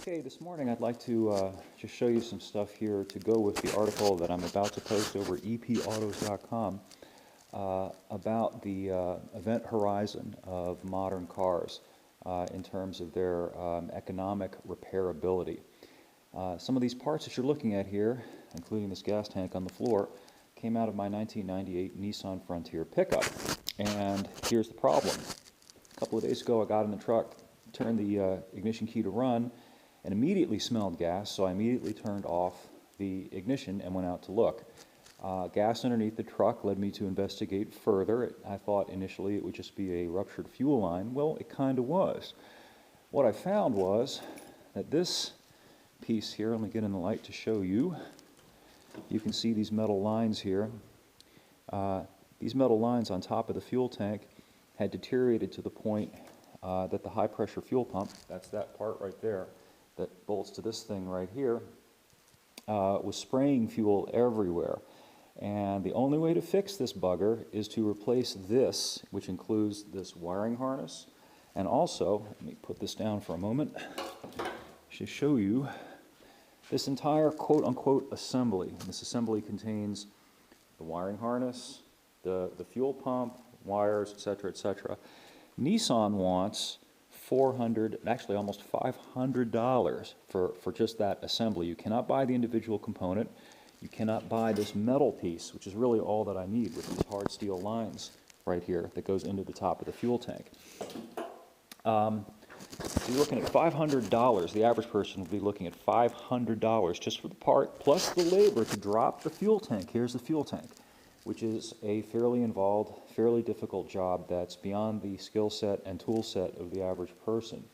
Okay, this morning I'd like to just show you some stuff here to go with the article that I'm about to post over epautos.com about the event horizon of modern cars in terms of their economic repairability. Some of these parts that you're looking at here, including this gas tank on the floor, came out of my 1998 Nissan Frontier pickup. And here's the problem. A couple of days ago I got in the truck, turned the ignition key to run, and immediately smelled gas, so I immediately turned off the ignition and went out to look. Gas underneath the truck led me to investigate further. I thought initially it would just be a ruptured fuel line. Well, it kind of was. What I found was that this piece here, let me get in the light to show you. You can see these metal lines here. These metal lines on top of the fuel tank had deteriorated to the point that the high pressure fuel pump, that's that part right there, that bolts to this thing right here, was spraying fuel everywhere. And the only way to fix this bugger is to replace this, which includes this wiring harness. And also, let me put this down for a moment, to show you this entire quote-unquote assembly. This assembly contains the wiring harness, the fuel pump, wires, etc., etc. Nissan wants $400, actually almost $500 for just that assembly. You cannot buy the individual component. You cannot buy this metal piece, which is really all that I need with these hard steel lines right here that goes into the top of the fuel tank. You're looking at $500. The average person will be looking at $500 just for the part, plus the labor to drop the fuel tank. Here's the fuel tank, which is a fairly involved, fairly difficult job that's beyond the skill set and tool set of the average person.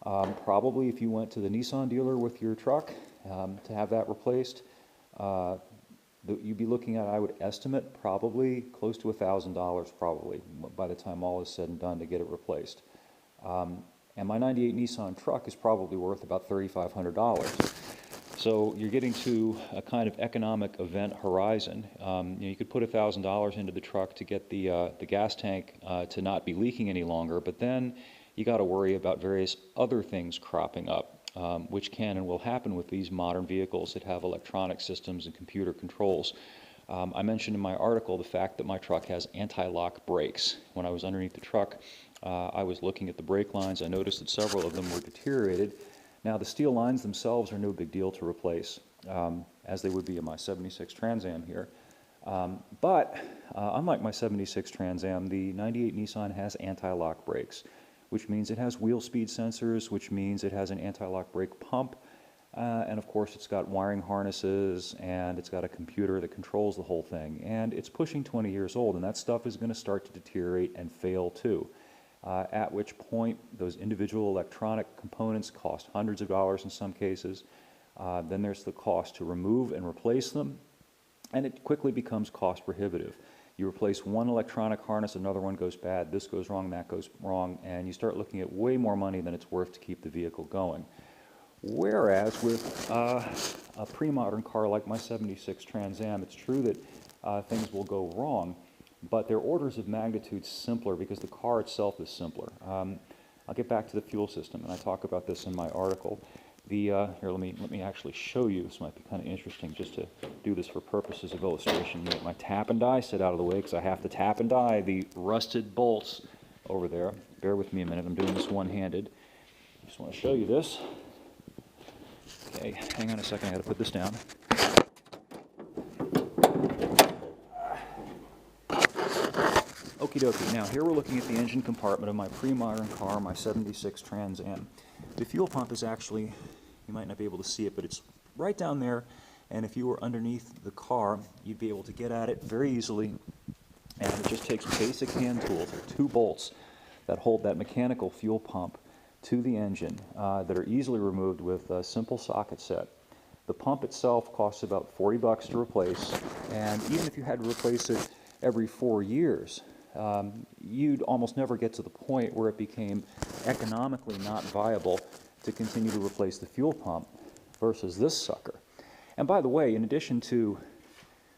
Probably if you went to the Nissan dealer with your truck to have that replaced, you'd be looking at, I would estimate, probably close to $1,000 probably by the time all is said and done to get it replaced. And my 98 Nissan truck is probably worth about $3,500. So you're getting to a kind of economic event horizon. You could put $1,000 into the truck to get the gas tank to not be leaking any longer, but then you got to worry about various other things cropping up, which can and will happen with these modern vehicles that have electronic systems and computer controls. I mentioned in my article the fact that my truck has anti-lock brakes. When I was underneath the truck, I was looking at the brake lines. I noticed that several of them were deteriorated. Now, the steel lines themselves are no big deal to replace, as they would be in my 76 Trans Am here. But unlike my 76 Trans Am, the 98 Nissan has anti-lock brakes, which means it has wheel speed sensors, which means it has an anti-lock brake pump, and of course it's got wiring harnesses, and it's got a computer that controls the whole thing. And it's pushing 20 years old, and that stuff is going to start to deteriorate and fail too. At which point those individual electronic components cost hundreds of dollars in some cases. Then there's the cost to remove and replace them, and it quickly becomes cost prohibitive. You replace one electronic harness, another one goes bad, this goes wrong, that goes wrong, and you start looking at way more money than it's worth to keep the vehicle going. Whereas with a pre-modern car like my 76 Trans Am, it's true that things will go wrong, but they're orders of magnitude simpler because the car itself is simpler. I'll get back to the fuel system, and I talk about this in my article. Here, let me actually show you. This might be kind of interesting just to do this for purposes of illustration. Let my tap and die sit out of the way because I have to tap and die the rusted bolts over there. Bear with me a minute. I'm doing this one-handed. I just want to show you this. Okay, hang on a second. I got to put this down. Okie dokie. Now here we're looking at the engine compartment of my pre-modern car, my 76 Trans Am. The fuel pump is actually, you might not be able to see it, but it's right down there, and if you were underneath the car, you'd be able to get at it very easily, and it just takes basic hand tools. There are two bolts that hold that mechanical fuel pump to the engine that are easily removed with a simple socket set. The pump itself costs about $40 to replace, and even if you had to replace it every 4 years, you'd almost never get to the point where it became economically not viable to continue to replace the fuel pump versus this sucker. And by the way, in addition to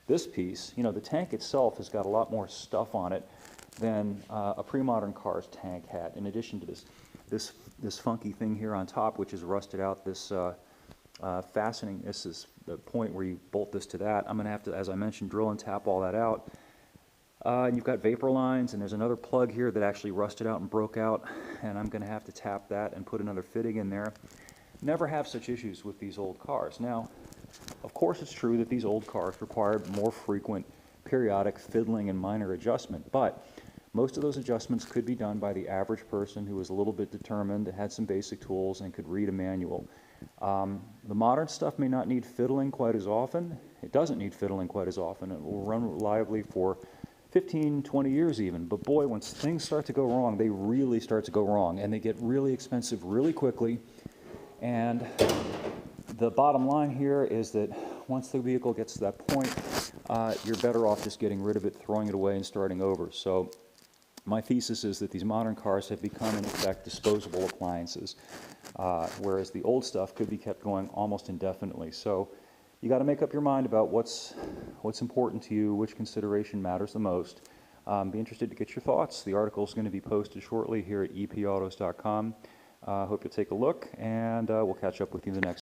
this piece, you know, the tank itself has got a lot more stuff on it than a pre-modern car's tank had. In addition to this funky thing here on top, which is rusted out, this fastening, this is the point where you bolt this to that. I'm going to have to, as I mentioned, drill and tap all that out. And you've got vapor lines, and there's another plug here that actually rusted out and broke out, and I'm going to have to tap that and put another fitting in there. Never have such issues with these old cars. Now, of course it's true that these old cars required more frequent periodic fiddling and minor adjustment, but most of those adjustments could be done by the average person who was a little bit determined, had some basic tools, and could read a manual. The modern stuff may not need fiddling quite as often. It doesn't need fiddling quite as often. It will run reliably for 15, 20 years even, but boy, once things start to go wrong, they really start to go wrong, and they get really expensive really quickly. And the bottom line here is that once the vehicle gets to that point, you're better off just getting rid of it, throwing it away, and starting over. So my thesis is that these modern cars have become, in effect, disposable appliances, whereas the old stuff could be kept going almost indefinitely. So you got to make up your mind about what's important to you, which consideration matters the most. Be interested to get your thoughts. The article is going to be posted shortly here at epautos.com. Hope you'll take a look, and we'll catch up with you in the next